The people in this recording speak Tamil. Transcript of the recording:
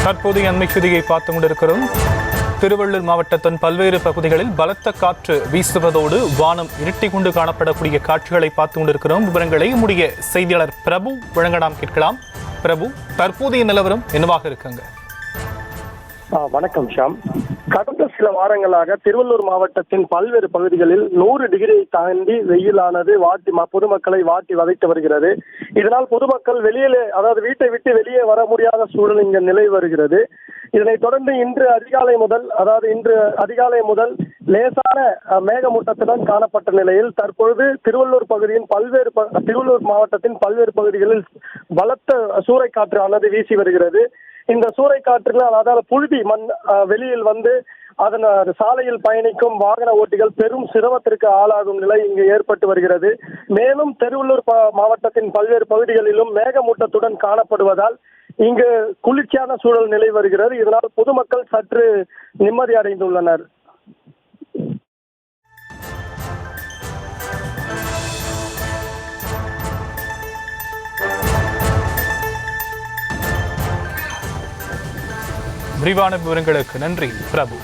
தற்போதைய அண்மை செய்தியை பார்த்துக் கொண்டிருக்கிறோம். திருவள்ளூர் மாவட்டத்தின் பல்வேறு பகுதிகளில் பலத்த காற்று வீசுவதோடு வானம் இருட்டிக் கொண்டு காணப்படக்கூடிய காட்சிகளை பார்த்துக் கொண்டிருக்கிறோம். விவரங்களை நம்முடைய செய்தியாளர் பிரபு வழங்க நாம் கேட்கலாம். பிரபு, தற்போதைய நிலவரம் என்னவாக இருக்குங்க? வணக்கம் ஷாம். கடந்த சில வாரங்களாக திருவள்ளூர் மாவட்டத்தின் பல்வேறு பகுதிகளில் 100 டிகிரியை தாண்டி வெயிலானது பொதுமக்களை வாட்டி வதைத்து வருகிறது. இதனால் பொதுமக்கள் வீட்டை விட்டு வெளியே வர முடியாத சூழல் இங்கு நிலவி வருகிறது. இதனைத் தொடர்ந்து இன்று அதிகாலை முதல் லேசான மேகமூட்டத்துடன் காணப்பட்ட நிலையில் தற்பொழுது திருவள்ளூர் மாவட்டத்தின் பல்வேறு பகுதிகளில் பலத்த சூறைக்காற்று வீசி வருகிறது. இந்த சூறைக்காற்றினால் புழுதி மண் வெளியில் வந்து அதன் சாலையில் பயணிக்கும் வாகன ஓட்டிகள் பெரும் சிரமத்திற்கு ஆளாகும் நிலை இங்கு ஏற்பட்டு வருகிறது. மேலும் திருவள்ளூர் மாவட்டத்தின் பல்வேறு பகுதிகளிலும் மேகமூட்டத்துடன் காணப்படுவதால் இங்கு குளிர்ச்சியான சூழல் நிலை வருகிறது. இதனால் பொதுமக்கள் சற்று நிம்மதி அடைந்துள்ளனர். விரிவான விவரங்களுக்கு நன்றி பிரபு.